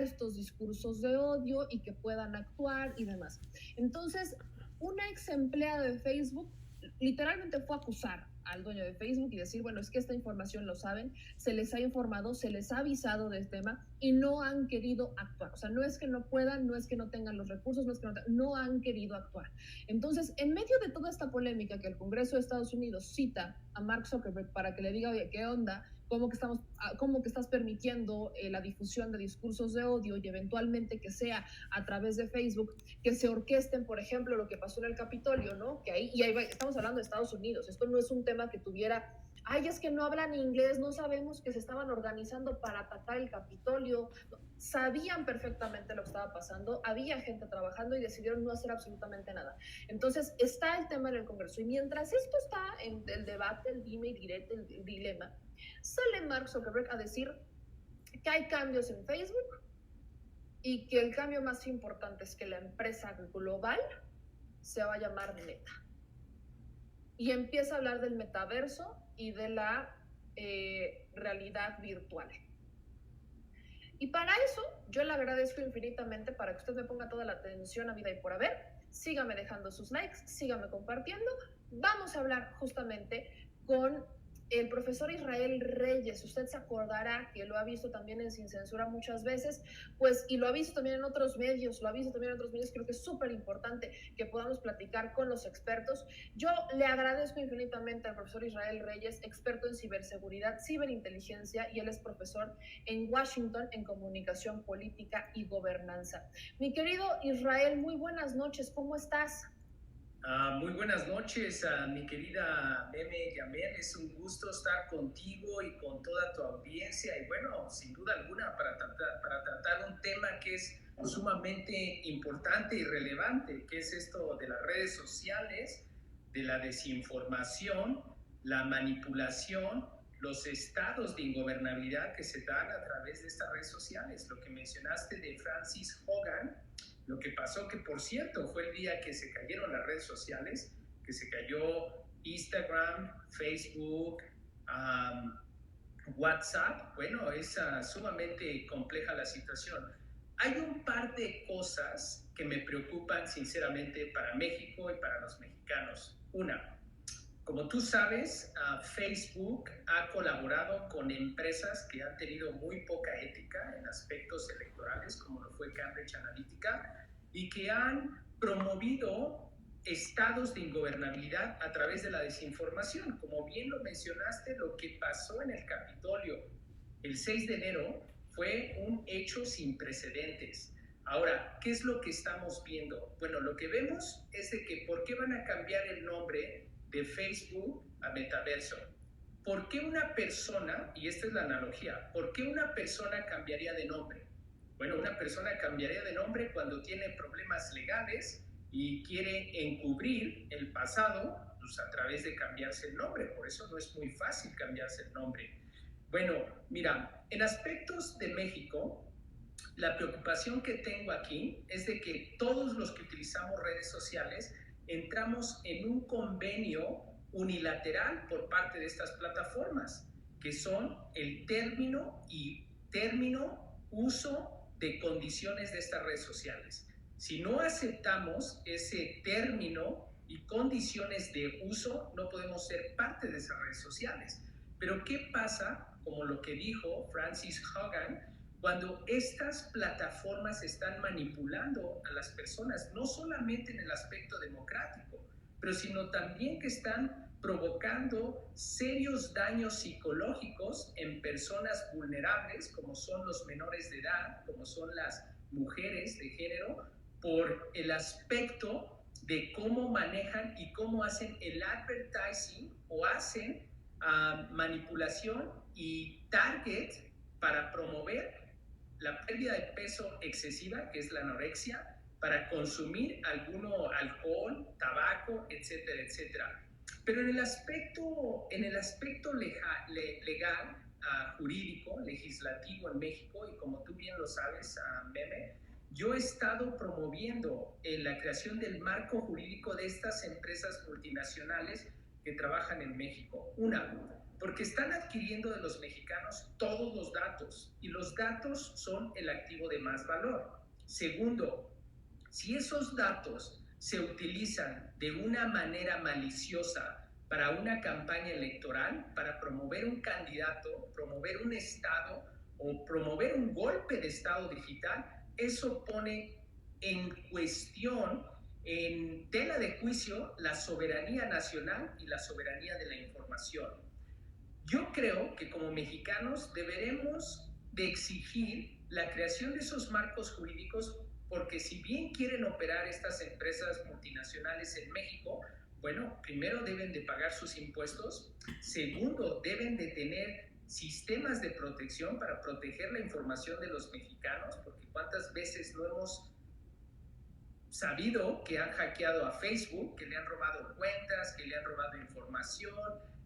estos discursos de odio y que puedan actuar y demás. Entonces, una ex empleada de Facebook literalmente fue a acusar al dueño de Facebook y decir, bueno, es que esta información lo saben, se les ha informado, se les ha avisado del tema y no han querido actuar. O sea, no es que no puedan, no es que no tengan los recursos, no es que no han querido actuar. Entonces, en medio de toda esta polémica que el Congreso de Estados Unidos cita a Mark Zuckerberg para que le diga, oye, ¿qué onda? ¿Cómo que estás permitiendo la difusión de discursos de odio y eventualmente que sea a través de Facebook, que se orquesten, por ejemplo, lo que pasó en el Capitolio, ¿no? Que ahí estamos hablando de Estados Unidos, esto no es un tema que tuviera, ay, es que no hablan inglés, no sabemos que se estaban organizando para atacar el Capitolio, sabían perfectamente lo que estaba pasando, había gente trabajando y decidieron no hacer absolutamente nada. Entonces, está el tema en el Congreso y mientras esto está en el debate, el dime y direte, el dilema, sale Mark Zuckerberg a decir que hay cambios en Facebook y que el cambio más importante es que la empresa global se va a llamar Meta. Y empieza a hablar del metaverso y de la realidad virtual. Y para eso yo le agradezco infinitamente para que usted me ponga toda la atención a vida y por haber. Sígame dejando sus likes, sígame compartiendo. Vamos a hablar justamente con el profesor Israel Reyes. Usted se acordará que lo ha visto también en Sin Censura muchas veces, pues, y lo ha visto también en otros medios, creo que es súper importante que podamos platicar con los expertos. Yo le agradezco infinitamente al profesor Israel Reyes, experto en ciberseguridad, ciberinteligencia, y él es profesor en Washington en comunicación política y gobernanza. Mi querido Israel, muy buenas noches, ¿cómo estás? Muy buenas noches, mi querida Meme Yamel. Es un gusto estar contigo y con toda tu audiencia. Y bueno, sin duda alguna, para tratar un tema que es sumamente importante y relevante, que es esto de las redes sociales, de la desinformación, la manipulación, los estados de ingobernabilidad que se dan a través de estas redes sociales. Lo que mencionaste de Francis Hogan, lo que pasó, que por cierto fue el día que se cayeron las redes sociales, que se cayó Instagram, Facebook, WhatsApp. Bueno, es sumamente compleja la situación. Hay un par de cosas que me preocupan sinceramente para México y para los mexicanos. Una, como tú sabes, Facebook ha colaborado con empresas que han tenido muy poca ética en aspectos electorales, como lo fue Cambridge Analytica, y que han promovido estados de ingobernabilidad a través de la desinformación. Como bien lo mencionaste, lo que pasó en el Capitolio el 6 de enero fue un hecho sin precedentes. Ahora, ¿qué es lo que estamos viendo? Bueno, lo que vemos es de que ¿por qué van a cambiar el nombre de Facebook a Metaverso? ¿Por qué una persona, y esta es la analogía, por qué una persona cambiaría de nombre? Bueno, una persona cambiaría de nombre cuando tiene problemas legales y quiere encubrir el pasado, pues a través de cambiarse el nombre. Por eso no es muy fácil cambiarse el nombre. Bueno, mira, en aspectos de México, la preocupación que tengo aquí es de que todos los que utilizamos redes sociales entramos en un convenio unilateral por parte de estas plataformas, que son el término uso de condiciones de estas redes sociales. Si no aceptamos ese término y condiciones de uso, no podemos ser parte de esas redes sociales. Pero ¿qué pasa? Como lo que dijo Francis Hogan, cuando estas plataformas están manipulando a las personas, no solamente en el aspecto democrático, pero sino también que están provocando serios daños psicológicos en personas vulnerables, como son los menores de edad, como son las mujeres de género, por el aspecto de cómo manejan y cómo hacen el advertising o hacen manipulación y target para promover la pérdida de peso excesiva, que es la anorexia, para consumir alcohol, tabaco, etcétera, etcétera. Pero en el aspecto legal, jurídico, legislativo en México, y como tú bien lo sabes, Meme, yo he estado promoviendo la creación del marco jurídico de estas empresas multinacionales que trabajan en México. Una, porque están adquiriendo de los mexicanos todos los datos y los datos son el activo de más valor. Segundo, si esos datos se utilizan de una manera maliciosa para una campaña electoral, para promover un candidato, promover un estado o promover un golpe de estado digital, eso pone en cuestión, en tela de juicio, la soberanía nacional y la soberanía de la información. Yo creo que como mexicanos deberemos de exigir la creación de esos marcos jurídicos, porque si bien quieren operar estas empresas multinacionales en México, bueno, primero deben de pagar sus impuestos, segundo deben de tener sistemas de protección para proteger la información de los mexicanos, porque cuántas veces no hemos sabido que han hackeado a Facebook, que le han robado cuentas, que le han robado información.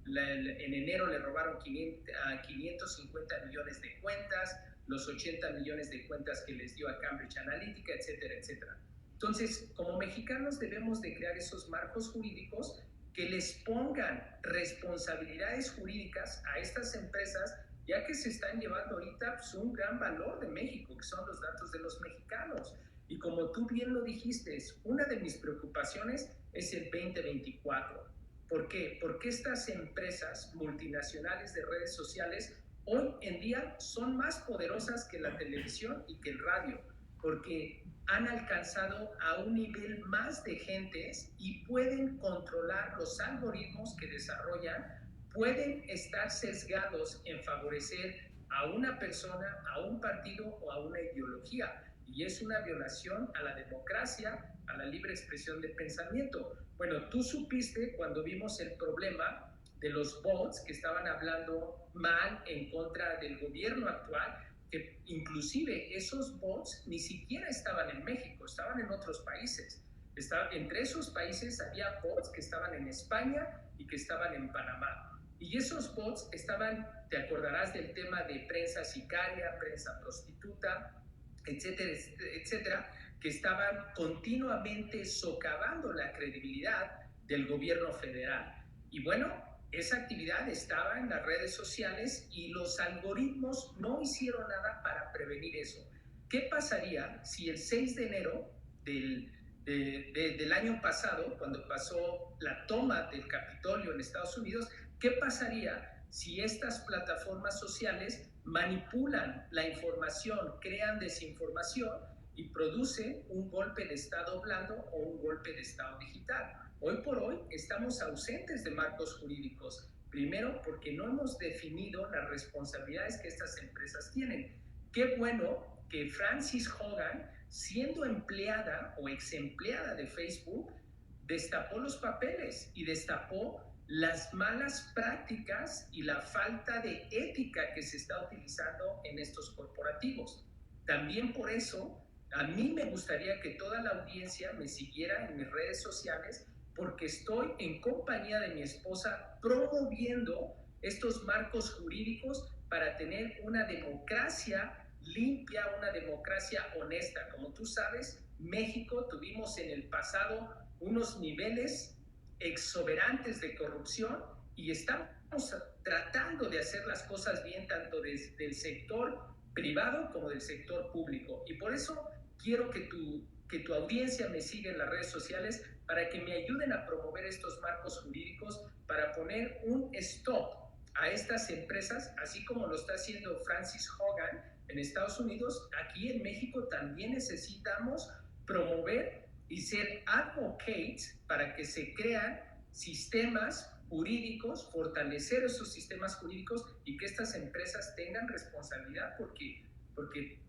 En enero le robaron 550 millones de cuentas, los 80 millones de cuentas que les dio a Cambridge Analytica, etcétera, etcétera. Entonces, como mexicanos debemos de crear esos marcos jurídicos que les pongan responsabilidades jurídicas a estas empresas, ya que se están llevando ahorita pues, un gran valor de México, que son los datos de los mexicanos. Y como tú bien lo dijiste, una de mis preocupaciones es el 2024. ¿Por qué? Porque estas empresas multinacionales de redes sociales hoy en día son más poderosas que la televisión y que el radio, porque han alcanzado a un nivel más de gentes y pueden controlar los algoritmos que desarrollan, pueden estar sesgados en favorecer a una persona, a un partido o a una ideología. Y es una violación a la democracia, a la libre expresión de pensamiento. Bueno, tú supiste cuando vimos el problema de los bots que estaban hablando mal en contra del gobierno actual, que inclusive esos bots ni siquiera estaban en México, estaban en otros países. Entre esos países había bots que estaban en España y que estaban en Panamá. Y esos bots estaban, te acordarás del tema de prensa sicaria, prensa prostituta, etcétera, etcétera, que estaban continuamente socavando la credibilidad del gobierno federal. Y bueno, esa actividad estaba en las redes sociales y los algoritmos no hicieron nada para prevenir eso. ¿Qué pasaría si el 6 de enero del año pasado, cuando pasó la toma del Capitolio en Estados Unidos, qué pasaría si estas plataformas sociales manipulan la información, crean desinformación y producen un golpe de Estado blando o un golpe de Estado digital? Hoy por hoy estamos ausentes de marcos jurídicos. Primero, porque no hemos definido las responsabilidades que estas empresas tienen. Qué bueno que Frances Haugen, siendo empleada o ex empleada de Facebook, destapó los papeles y destapó las malas prácticas y la falta de ética que se está utilizando en estos corporativos. También por eso, a mí me gustaría que toda la audiencia me siguiera en mis redes sociales, porque estoy en compañía de mi esposa promoviendo estos marcos jurídicos para tener una democracia limpia, una democracia honesta. Como tú sabes, México tuvimos en el pasado unos niveles exuberantes de corrupción y estamos tratando de hacer las cosas bien tanto desde el sector privado como del sector público. Y por eso quiero que tu audiencia me siga en las redes sociales para que me ayuden a promover estos marcos jurídicos para poner un stop a estas empresas, así como lo está haciendo Frances Haugen en Estados Unidos. Aquí en México también necesitamos promover y ser advocates para que se crean sistemas jurídicos, fortalecer esos sistemas jurídicos y que estas empresas tengan responsabilidad, porque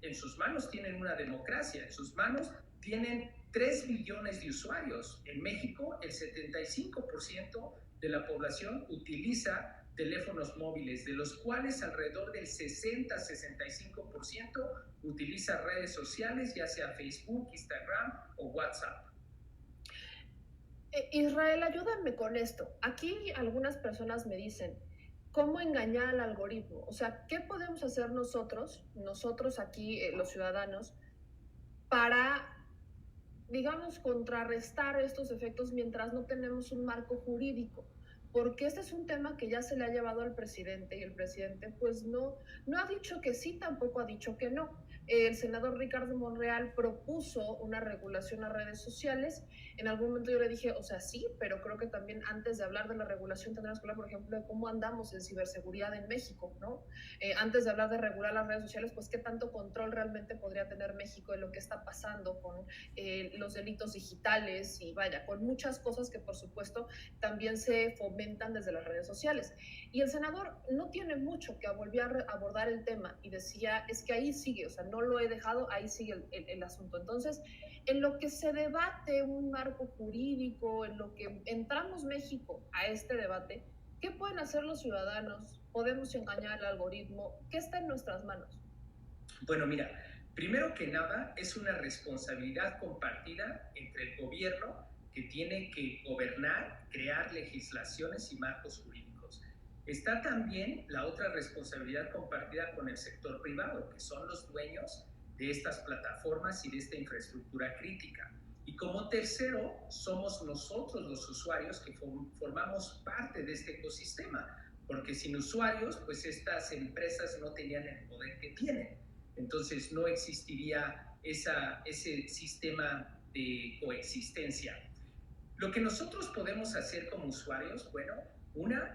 en sus manos tienen una democracia, en sus manos tienen 3 billones de usuarios. En México, el 75% de la población utiliza teléfonos móviles, de los cuales alrededor del 60-65% utiliza redes sociales, ya sea Facebook, Instagram o WhatsApp. Israel, ayúdame con esto. Aquí algunas personas me dicen, ¿cómo engañar al algoritmo? O sea, ¿qué podemos hacer nosotros aquí, los ciudadanos, para, digamos, contrarrestar estos efectos mientras no tenemos un marco jurídico? porque este es un tema que ya se le ha llevado al presidente y el presidente pues no ha dicho que sí, tampoco ha dicho que no. El senador Ricardo Monreal propuso una regulación a redes sociales. En algún momento yo le dije, o sea, sí, pero creo que también antes de hablar de la regulación tendremos que hablar, por ejemplo, de cómo andamos en ciberseguridad en México, ¿no? Antes de hablar de regular las redes sociales, pues qué tanto control realmente podría tener México de lo que está pasando con los delitos digitales y vaya, con muchas cosas que por supuesto también se fomentan desde las redes sociales. Y el senador no tiene mucho que volvió a abordar el tema y decía, es que ahí sigue, o sea, no lo he dejado, ahí sigue el asunto. Entonces, en lo que se debate un marco jurídico, en lo que entramos México a este debate, ¿qué pueden hacer los ciudadanos? ¿Podemos engañar al algoritmo? ¿Qué está en nuestras manos? Bueno, mira, primero que nada es una responsabilidad compartida entre el gobierno que tiene que gobernar, crear legislaciones y marcos jurídicos. Está también la otra responsabilidad compartida con el sector privado, que son los dueños de estas plataformas y de esta infraestructura crítica. Y como tercero, somos nosotros los usuarios que formamos parte de este ecosistema, porque sin usuarios, pues estas empresas no tenían el poder que tienen. Entonces no existiría ese sistema de coexistencia. Lo que nosotros podemos hacer como usuarios, bueno,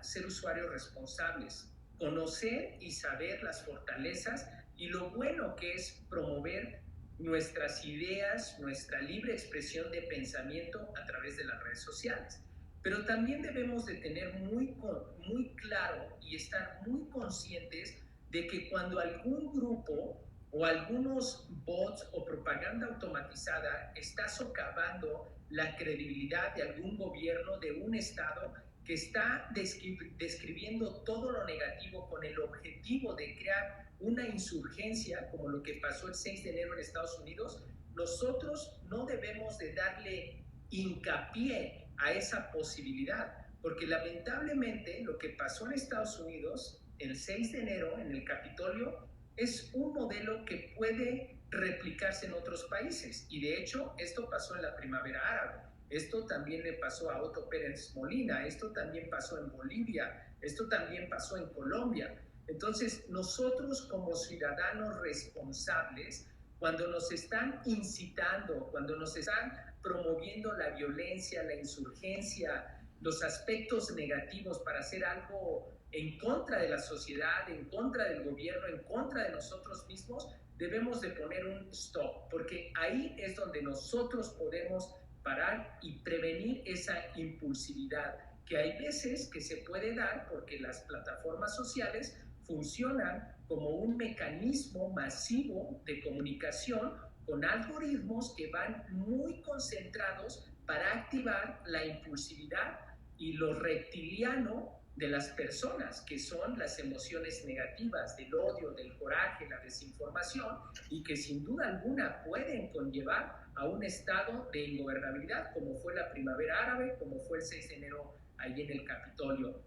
ser usuarios responsables, conocer y saber las fortalezas y lo bueno que es promover nuestras ideas, nuestra libre expresión de pensamiento a través de las redes sociales. Pero también debemos de tener muy claro y estar muy conscientes de que cuando algún grupo o algunos bots o propaganda automatizada está socavando la credibilidad de algún gobierno, de un Estado que está describiendo todo lo negativo con el objetivo de crear una insurgencia, como lo que pasó el 6 de enero en Estados Unidos, nosotros no debemos de darle hincapié a esa posibilidad, porque lamentablemente lo que pasó en Estados Unidos el 6 de enero en el Capitolio es un modelo que puede replicarse en otros países. Y de hecho, esto pasó en la primavera árabe. Esto también le pasó a Otto Pérez Molina. Esto también pasó en Bolivia. Esto también pasó en Colombia. Entonces, nosotros como ciudadanos responsables, cuando nos están incitando, cuando nos están promoviendo la violencia, la insurgencia, los aspectos negativos para hacer algo en contra de la sociedad, en contra del gobierno, en contra de nosotros mismos, debemos de poner un stop, porque ahí es donde nosotros podemos parar y prevenir esa impulsividad, que hay veces que se puede dar porque las plataformas sociales funcionan como un mecanismo masivo de comunicación con algoritmos que van muy concentrados para activar la impulsividad y lo reptiliano de las personas, que son las emociones negativas, del odio, del coraje, la desinformación, y que sin duda alguna pueden conllevar a un estado de ingobernabilidad, como fue la primavera árabe, como fue el 6 de enero ahí en el Capitolio.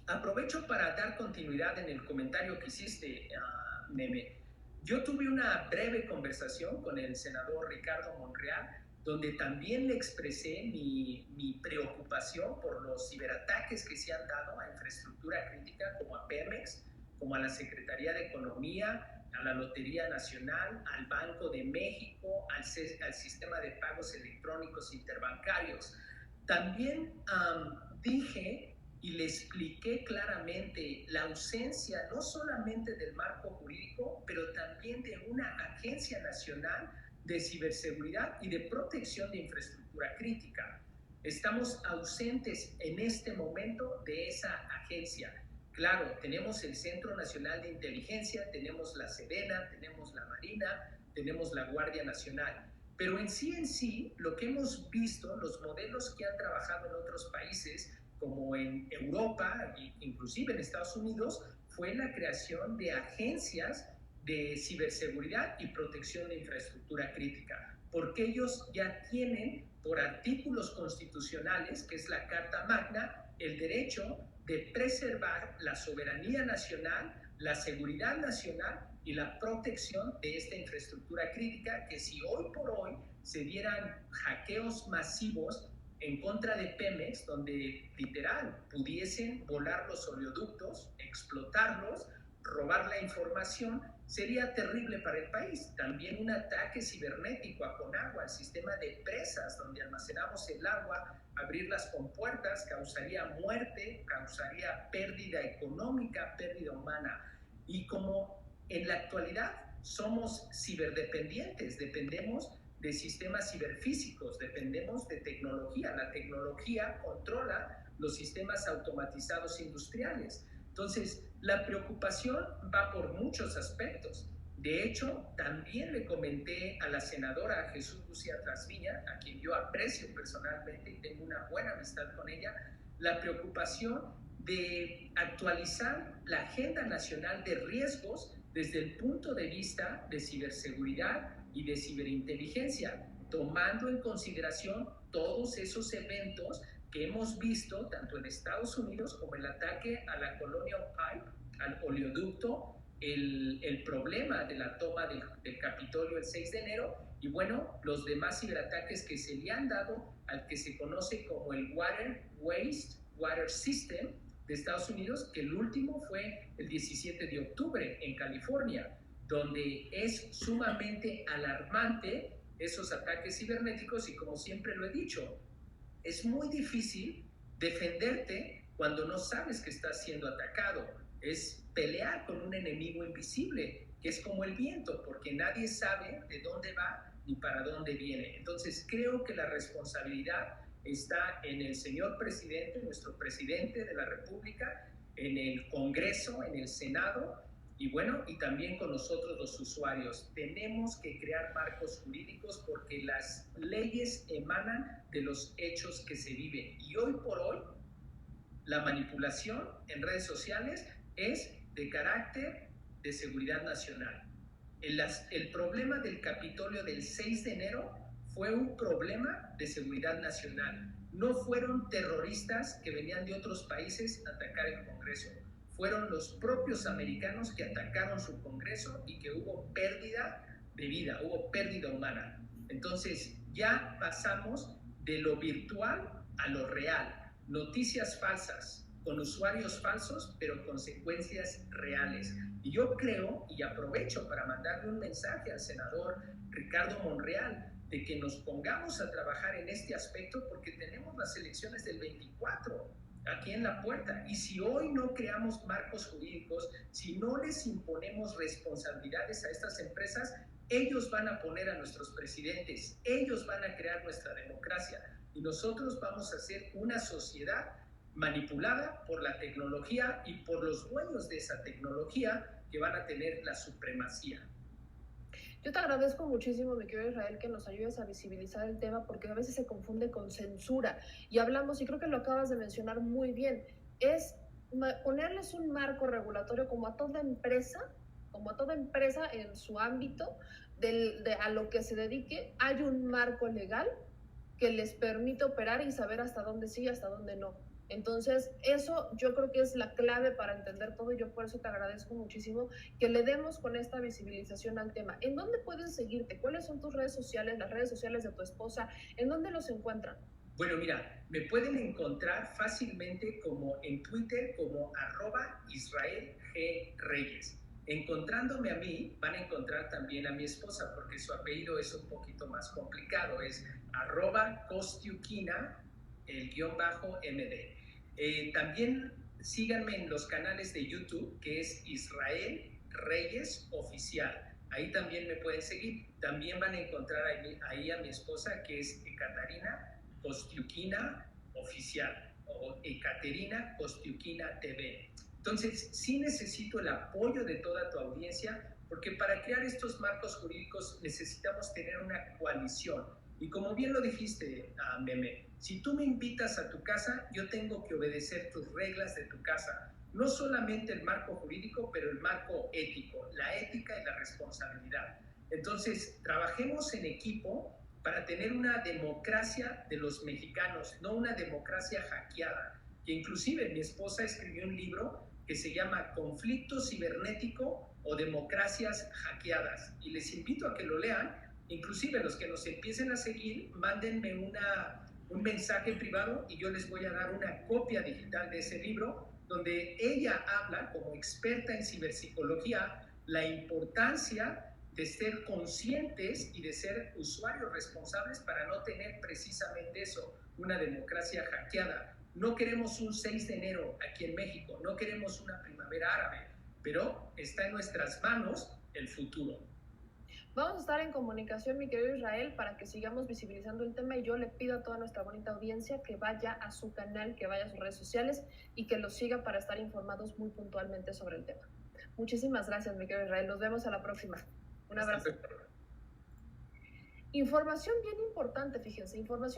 Aprovecho para dar continuidad en el comentario que hiciste, Meme. Yo tuve una breve conversación con el senador Ricardo Monreal, donde también le expresé mi preocupación por los ciberataques que se han dado a infraestructura crítica como a Pemex, como a la Secretaría de Economía, a la Lotería Nacional, al Banco de México, al sistema de pagos electrónicos interbancarios. También dije y le expliqué claramente la ausencia no solamente del marco jurídico, pero también de una agencia nacional de ciberseguridad y de protección de infraestructura crítica. Estamos ausentes en este momento de esa agencia. Claro, tenemos el Centro Nacional de Inteligencia, tenemos la Sedena, tenemos la Marina, tenemos la Guardia Nacional, pero en sí, lo que hemos visto, los modelos que han trabajado en otros países, como en Europa e inclusive en Estados Unidos, fue la creación de agencias de ciberseguridad y protección de infraestructura crítica, porque ellos ya tienen por artículos constitucionales, que es la Carta Magna, el derecho de preservar la soberanía nacional, la seguridad nacional y la protección de esta infraestructura crítica, que si hoy por hoy se dieran hackeos masivos en contra de Pemex, donde literal pudiesen volar los oleoductos, explotarlos, robar la información, sería terrible para el país. También un ataque cibernético a Conagua, el sistema de presas donde almacenamos el agua, abrirlas con puertas, causaría muerte, causaría pérdida económica, pérdida humana. Y como en la actualidad somos ciberdependientes, dependemos de sistemas ciberfísicos, dependemos de tecnología. La tecnología controla los sistemas automatizados industriales. Entonces, la preocupación va por muchos aspectos. De hecho, también le comenté a la senadora Jesús Lucía Trasviña, a quien yo aprecio personalmente y tengo una buena amistad con ella, la preocupación de actualizar la Agenda Nacional de Riesgos desde el punto de vista de ciberseguridad y de ciberinteligencia, tomando en consideración todos esos eventos que hemos visto tanto en Estados Unidos como el ataque a la Colonial Pipe, al oleoducto, el problema de la toma del Capitolio el 6 de enero y bueno, los demás ciberataques que se le han dado al que se conoce como el Water System de Estados Unidos, que el último fue el 17 de octubre en California, donde es sumamente alarmante esos ataques cibernéticos y como siempre lo he dicho, es muy difícil defenderte cuando no sabes que estás siendo atacado. Es pelear con un enemigo invisible, que es como el viento, porque nadie sabe de dónde va ni para dónde viene. Entonces creo que la responsabilidad está en el señor presidente, nuestro presidente de la República, en el Congreso, en el Senado, y bueno, y también con nosotros los usuarios. Tenemos que crear marcos jurídicos porque las leyes emanan de los hechos que se viven. Y hoy por hoy, la manipulación en redes sociales es de carácter de seguridad nacional. El problema del Capitolio del 6 de enero fue un problema de seguridad nacional. No fueron terroristas que venían de otros países a atacar el Congreso. Fueron los propios americanos que atacaron su Congreso y que hubo pérdida de vida, hubo pérdida humana. Entonces ya pasamos de lo virtual a lo real. Noticias falsas, con usuarios falsos, pero consecuencias reales. Y yo creo, y aprovecho para mandarle un mensaje al senador Ricardo Monreal, de que nos pongamos a trabajar en este aspecto porque tenemos las elecciones del 24 aquí en la puerta. Y si hoy no creamos marcos jurídicos, si no les imponemos responsabilidades a estas empresas, ellos van a poner a nuestros presidentes, ellos van a crear nuestra democracia y nosotros vamos a ser una sociedad manipulada por la tecnología y por los dueños de esa tecnología que van a tener la supremacía. Yo te agradezco muchísimo, mi querido Israel, que nos ayudes a visibilizar el tema porque a veces se confunde con censura y hablamos, y creo que lo acabas de mencionar muy bien, es ponerles un marco regulatorio como a toda empresa en su ámbito, a lo que se dedique, hay un marco legal que les permite operar y saber hasta dónde sí y hasta dónde no. Entonces, eso yo creo que es la clave para entender todo y yo por eso te agradezco muchísimo que le demos con esta visibilización al tema. ¿En dónde pueden seguirte? ¿Cuáles son tus redes sociales, las redes sociales de tu esposa? ¿En dónde los encuentran? Bueno, mira, me pueden encontrar fácilmente como en Twitter como @IsraelGReyes. Encontrándome a mí, van a encontrar también a mi esposa, porque su apellido es un poquito más complicado, es @Kostiukina, el _MD. También síganme en los canales de YouTube, que es Israel Reyes Oficial. Ahí también me pueden seguir. También van a encontrar ahí a mi esposa, que es Ekaterina Kostiukina Oficial o Ekaterina Kostiukina TV. Entonces, sí necesito el apoyo de toda tu audiencia, porque para crear estos marcos jurídicos necesitamos tener una coalición. Y como bien lo dijiste, Meme, si tú me invitas a tu casa, yo tengo que obedecer tus reglas de tu casa. No solamente el marco jurídico, pero el marco ético, la ética y la responsabilidad. Entonces, trabajemos en equipo para tener una democracia de los mexicanos, no una democracia hackeada. Que inclusive mi esposa escribió un libro que se llama Conflicto Cibernético o Democracias Hackeadas. Y les invito a que lo lean. Inclusive los que nos empiecen a seguir, mándenme un mensaje privado y yo les voy a dar una copia digital de ese libro donde ella habla como experta en ciberpsicología la importancia de ser conscientes y de ser usuarios responsables para no tener precisamente eso, una democracia hackeada. No queremos un 6 de enero aquí en México, no queremos una primavera árabe, pero está en nuestras manos el futuro. Vamos a estar en comunicación, mi querido Israel, para que sigamos visibilizando el tema y yo le pido a toda nuestra bonita audiencia que vaya a su canal, que vaya a sus redes sociales y que lo siga para estar informados muy puntualmente sobre el tema. Muchísimas gracias, mi querido Israel. Nos vemos a la próxima. Un abrazo. Información bien importante, fíjense, información